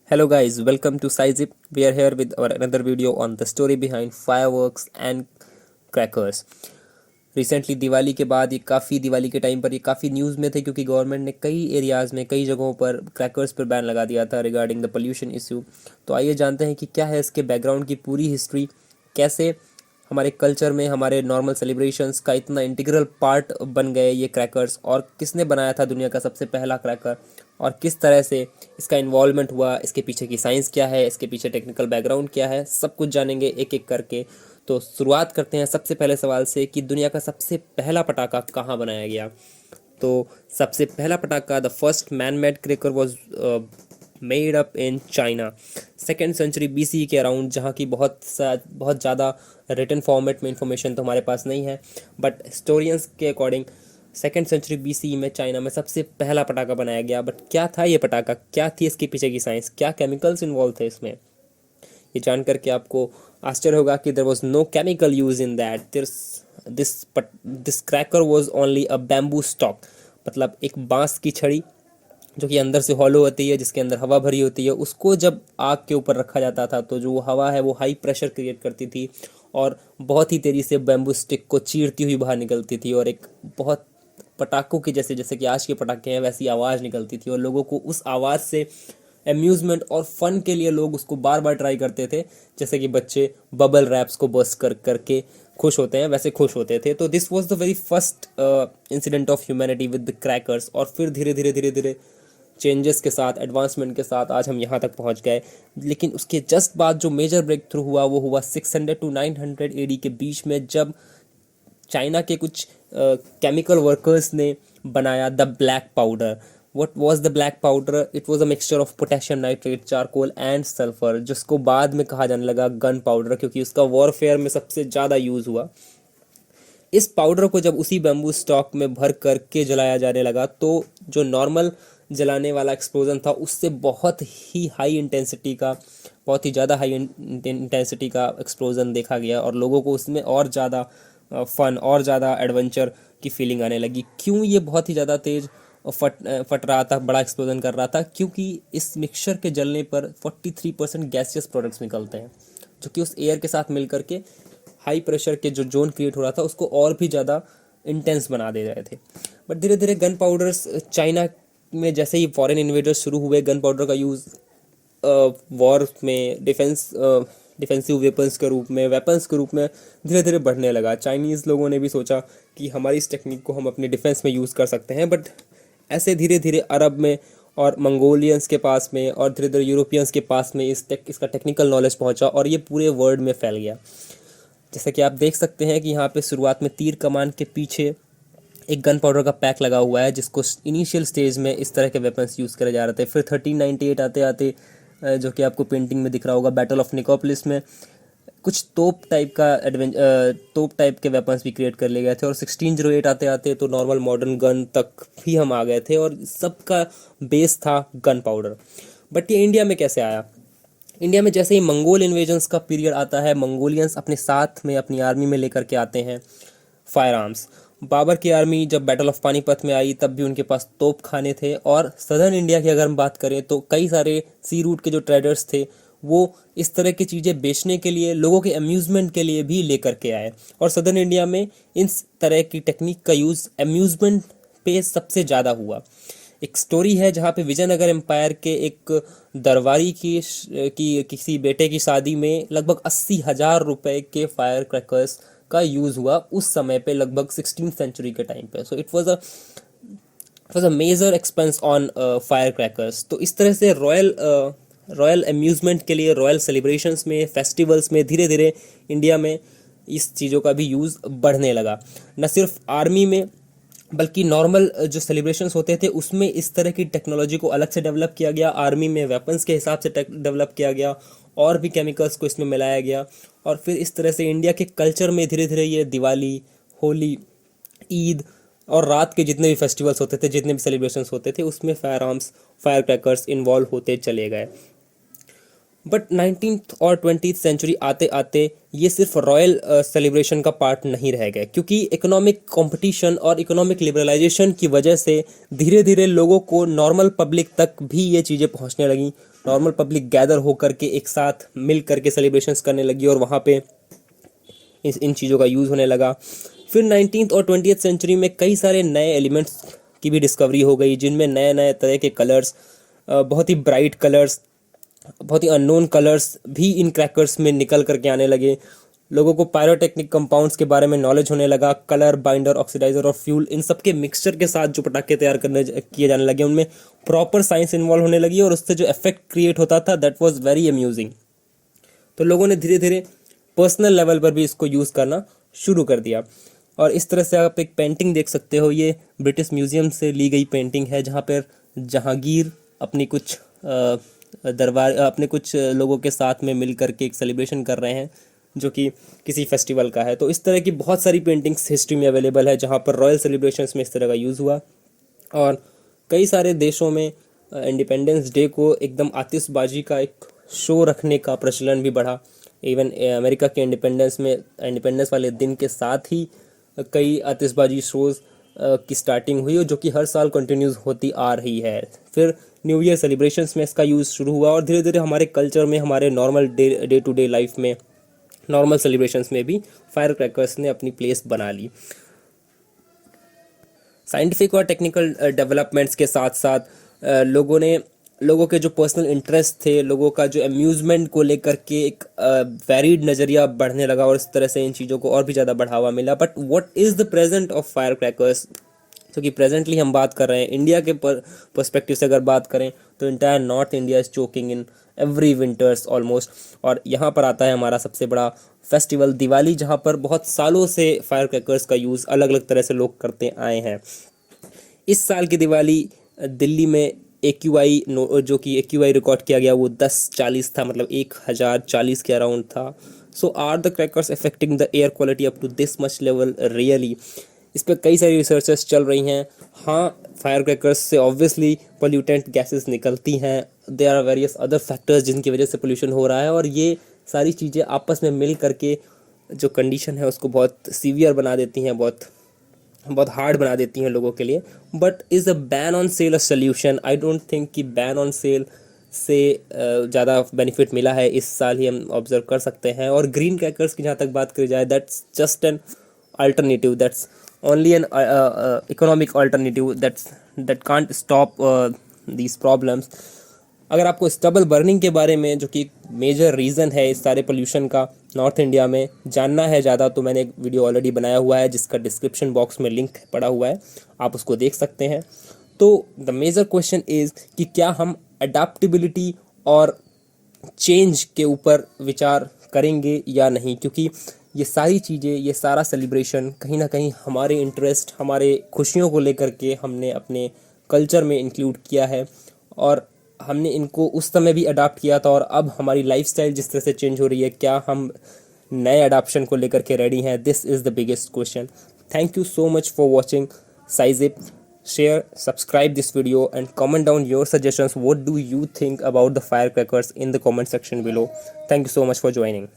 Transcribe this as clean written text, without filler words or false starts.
Hello guys, welcome to SciZip. We are here with our another video on the story behind fireworks and crackers. Recently Diwali के बाद ये काफ़ी दिवाली के time पर ये काफ़ी न्यूज़ में थे क्योंकि गवर्नमेंट ने कई एरियाज़ में कई जगहों पर क्रैकर्स पर बैन लगा दिया था रिगार्डिंग द पोल्यूशन इशू। तो आइए जानते हैं कि क्या है इसके बैकग्राउंड की पूरी हिस्ट्री, कैसे हमारे कल्चर में हमारे नॉर्मल सेलिब्रेशंस का इतना इंटीग्रल पार्ट बन गए ये क्रैकर्स, और किसने बनाया था दुनिया का सबसे पहला क्रैकर और किस तरह से इसका इन्वॉल्वमेंट हुआ, इसके पीछे की साइंस क्या है, इसके पीछे टेक्निकल बैकग्राउंड क्या है, सब कुछ जानेंगे एक एक करके। तो शुरुआत करते हैं सबसे पहले सवाल से कि दुनिया का सबसे पहला पटाखा कहाँ बनाया गया। तो सबसे पहला पटाखा the first man made cracker was made up in China 2nd century BC के अराउंड, जहाँ की बहुत ज़्यादा रिटन फॉर्मेट में इंफॉर्मेशन तो हमारे पास नहीं है, बट हिस्टोरियंस के अकॉर्डिंग 2nd सेंचुरी BC में चाइना में सबसे पहला पटाखा बनाया गया। बट क्या था ये पटाखा, क्या थी इसके पीछे की साइंस, क्या केमिकल्स इन्वॉल्व थे इसमें, ये जान करके आपको आश्चर्य होगा कि there was no chemical use in that. This cracker was only a bamboo stalk, मतलब एक बांस की छड़ी जो कि अंदर से हॉलो होती है, जिसके अंदर हवा भरी होती है। उसको जब आग के ऊपर रखा जाता था तो जो हवा है वो हाई प्रेशर क्रिएट करती थी और बहुत ही तेज़ी से बैम्बू स्टिक को चीरती हुई बाहर निकलती थी, और एक बहुत पटाखों की जैसे जैसे कि आज के पटाखे हैं वैसी आवाज़ निकलती थी, और लोगों को उस आवाज़ से अम्यूज़मेंट और फन के लिए लोग उसको बार बार ट्राई करते थे, जैसे कि बच्चे बबल रैप्स को बर्स्ट करके खुश होते हैं वैसे खुश होते थे। तो this was the very first incident of humanity with the crackers, और फिर धीरे धीरे धीरे धीरे चेंजेस के साथ, एडवांसमेंट के साथ आज हम यहाँ तक पहुँच गए। लेकिन उसके जस्ट बाद जो मेजर ब्रेक थ्रू हुआ वो हुआ 600 to 900 AD के बीच में, जब चाइना के कुछ केमिकल वर्कर्स ने बनाया the black powder. What was the black powder? It was a mixture of potassium nitrate, charcoal and sulphur, जिसको बाद में कहा जाने लगा गन पाउडर, क्योंकि उसका वॉरफेयर में सबसे ज़्यादा यूज़ हुआ। इस पाउडर को जब उसी बैम्बू स्टॉक में भर करके जलाया जाने लगा तो जो नॉर्मल जलाने वाला एक्सप्लोजन था उससे बहुत ही हाई इंटेंसिटी का, बहुत ही ज़्यादा हाई इंटेंसिटी का एक्सप्लोजन देखा गया, और लोगों को उसमें और ज़्यादा फन और ज़्यादा एडवेंचर की फीलिंग आने लगी। क्यों ये बहुत ही ज़्यादा तेज़ फट रहा था, बड़ा एक्सप्लोजन कर रहा था? क्योंकि इस मिक्सचर के जलने पर 43% गैसियस प्रोडक्ट्स निकलते हैं, जो कि उस एयर के साथ मिल करके हाई प्रेशर के जो जोन क्रिएट हो रहा था उसको और भी ज़्यादा इंटेंस बना दे रहे थे। बट धीरे धीरे गन पाउडर्स चाइना में जैसे ही फॉरेन इन्वेडर्स शुरू हुए, गन पाउडर का यूज़ वॉर में डिफेंसिव वेपन्स के रूप में, वेपन्स के रूप में धीरे धीरे बढ़ने लगा। चाइनीज़ लोगों ने भी सोचा कि हमारी इस टेक्निक को हम अपने डिफेंस में यूज़ कर सकते हैं। बट ऐसे धीरे धीरे अरब में और मंगोलियंस के पास में और धीरे धीरे यूरोपियंस के पास में इसका टेक्निकल नॉलेज पहुंचा और ये पूरे वर्ल्ड में फैल गया। जैसा कि आप देख सकते हैं कि यहाँ पे शुरुआत में तीर कमान के पीछे एक गन पाउडर का पैक लगा हुआ है, जिसको इनिशियल स्टेज में इस तरह के वेपन्स यूज़ करे जा रहे थे। फिर 1398 आते आते जो कि आपको पेंटिंग में दिख रहा होगा, बैटल ऑफ निकोपोलिस में कुछ तोप टाइप के वेपन्स भी क्रिएट कर लिए गए थे, और 1608 आते आते तो नॉर्मल मॉडर्न गन तक भी हम आ गए थे, और सबका बेस था गन पाउडर। बट ये इंडिया में कैसे आया? इंडिया में जैसे ही मंगोल इन्वेजन्स का पीरियड आता है, मंगोलियंस अपने साथ में अपनी आर्मी में लेकर के आते हैं फायर आर्म्स। बाबर की आर्मी जब बैटल ऑफ पानीपत में आई तब भी उनके पास तोप खाने थे, और सदर्न इंडिया की अगर हम बात करें तो कई सारे सी रूट के जो ट्रेडर्स थे वो इस तरह की चीज़ें बेचने के लिए, लोगों के अम्यूज़मेंट के लिए भी लेकर के आए, और सदर्न इंडिया में इस तरह की टेक्निक का यूज़ अम्यूज़मेंट पे सबसे ज़्यादा हुआ। एक स्टोरी है जहाँ पे विजयनगर एम्पायर के एक दरबारी की किसी बेटे की शादी में लगभग 80,000 रुपए के फायर क्रैकर्स का यूज़ हुआ उस समय पे, लगभग 16th सेंचुरी के टाइम पे। So it was a major expense on fire crackers. तो इस तरह से रॉयल अम्यूज़मेंट के लिए, रॉयल सेलिब्रेशंस में, फेस्टिवल्स में धीरे धीरे इंडिया में इस चीज़ों का भी यूज़ बढ़ने लगा। न सिर्फ आर्मी में बल्कि नॉर्मल जो सेलिब्रेशंस होते थे उसमें इस तरह की टेक्नोलॉजी को अलग से डेवलप किया गया। आर्मी में वेपन्स के हिसाब से डेवलप किया गया, और भी केमिकल्स को इसमें मिलाया गया, और फिर इस तरह से इंडिया के कल्चर में धीरे धीरे ये दिवाली, होली, ईद और रात के जितने भी फेस्टिवल्स होते थे, जितने भी सेलिब्रेशंस होते थे, उसमें fire arms, fire crackers involve होते चले गए। बट 19th और 20th सेंचुरी आते आते ये सिर्फ रॉयल सेलिब्रेशन का पार्ट नहीं रह गए, क्योंकि इकोनॉमिक कंपटीशन और इकोनॉमिक लिबरलाइजेशन की वजह से धीरे धीरे लोगों को, नॉर्मल पब्लिक तक भी ये चीज़ें पहुंचने लगी। नॉर्मल पब्लिक गैदर होकर के एक साथ मिल करके सेलिब्रेशंस करने लगी और वहाँ पे इन चीज़ों का यूज़ होने लगा। फिर 19th और 20th सेंचुरी में कई सारे नए एलिमेंट्स की भी डिस्कवरी हो गई, जिनमें नए नए तरह के कलर्स, बहुत ही ब्राइट कलर्स, बहुत ही अननोन कलर्स भी इन क्रैकर्स में निकल करके आने लगे। लोगों को पायरोटेक्निक कंपाउंड्स के बारे में नॉलेज होने लगा। कलर, बाइंडर, ऑक्सीडाइजर और फ्यूल, इन सब के मिक्सचर के साथ जो पटाखे तैयार किए जाने लगे, उनमें प्रॉपर साइंस इन्वॉल्व होने लगी और उससे जो इफेक्ट क्रिएट होता था दैट वाज वेरी अम्यूजिंग। तो लोगों ने धीरे धीरे पर्सनल लेवल पर भी इसको यूज़ करना शुरू कर दिया। और इस तरह से आप एक पेंटिंग देख सकते हो, ये ब्रिटिश म्यूज़ियम से ली गई पेंटिंग है, जहाँ पर जहांगीर अपनी कुछ अपने कुछ लोगों के साथ में मिल करके एक सेलिब्रेशन कर रहे हैं जो कि किसी फेस्टिवल का है। तो इस तरह की बहुत सारी पेंटिंग्स हिस्ट्री में अवेलेबल है जहाँ पर रॉयल सेलिब्रेशंस में इस तरह का यूज़ हुआ। और कई सारे देशों में इंडिपेंडेंस डे को एकदम आतिशबाजी का एक शो रखने का प्रचलन भी बढ़ा। इवन अमेरिका के इंडिपेंडेंस वाले दिन के साथ ही कई आतिशबाजी शोज़ की स्टार्टिंग हुई, जो कि हर साल कंटिन्यूज होती आ रही है। फिर न्यू ईयर सेलिब्रेशंस में इसका यूज़ शुरू हुआ और धीरे धीरे हमारे कल्चर में, हमारे normal day to day life में, नॉर्मल सेलिब्रेशंस में भी फायर क्रैकर्स ने अपनी प्लेस बना ली। साइंटिफिक और टेक्निकल डेवलपमेंट्स के साथ साथ लोगों के जो पर्सनल इंटरेस्ट थे, लोगों का जो अम्यूज़मेंट को लेकर के एक वैरिड नज़रिया बढ़ने लगा और इस तरह से इन चीज़ों को और भी ज़्यादा बढ़ावा मिला। But what is the present of fire crackers, जो कि प्रेजेंटली हम बात कर रहे हैं इंडिया के पर्सपेक्टिव से अगर बात करें तो entire north India is choking in every winters almost. और यहाँ पर आता है हमारा सबसे बड़ा फेस्टिवल दिवाली, जहाँ पर बहुत सालों से फायर क्रैकर्स का यूज़ अलग अलग तरह से लोग करते आए हैं। इस साल की दिवाली दिल्ली में AQI जो कि AQI रिकॉर्ड किया गया वो 1040 था, मतलब 1040 के अराउंड था। So are the crackers affecting the air quality up to this much level really? इस पर कई सारी रिसर्चेस चल रही हैं। हाँ, फायर क्रैकर्स से ऑब्वियसली पोल्यूटेंट गैसेस निकलती हैं, there are various other factors जिनकी वजह से पोल्यूशन हो रहा है, और ये सारी चीज़ें आपस में मिल करके जो कंडीशन है उसको बहुत सीवियर बना देती हैं, बहुत हार्ड बना देती हैं लोगों के लिए। But is a ban on sale a solution? I don't think कि बैन ऑन सेल से ज़्यादा बेनिफिट मिला है, इस साल ही हम ऑब्जर्व कर सकते हैं। और ग्रीन क्रैकर्स की जहाँ तक बात करी जाए, that's just an alternative, that's only an economic alternative that can't stop these problems. अगर आपको स्टबल बर्निंग के बारे में, जो कि मेजर रीज़न है इस सारे पोल्यूशन का नॉर्थ इंडिया में, जानना है ज़्यादा, तो मैंने एक वीडियो ऑलरेडी बनाया हुआ है जिसका डिस्क्रिप्शन बॉक्स में लिंक पड़ा हुआ है, आप उसको देख सकते हैं। तो द मेजर क्वेश्चन इज़ कि क्या हम अडेप्टिबिलिटी और चेंज के ऊपर विचार करेंगे या नहीं, क्योंकि ये सारी चीज़ें, ये सारा सेलिब्रेशन कहीं ना कहीं हमारे इंटरेस्ट, हमारे खुशियों को लेकर के हमने अपने कल्चर में इंक्लूड किया है और हमने इनको उस समय भी अडाप्ट किया था, और अब हमारी लाइफस्टाइल जिस तरह से चेंज हो रही है, क्या हम नए अडाप्शन को लेकर के रेडी हैं? This is the biggest question. Thank you so much for watching SciZip. Share, subscribe this video and comment down your suggestions. What do you think about the firecrackers in the comment section below? Thank you so much for joining.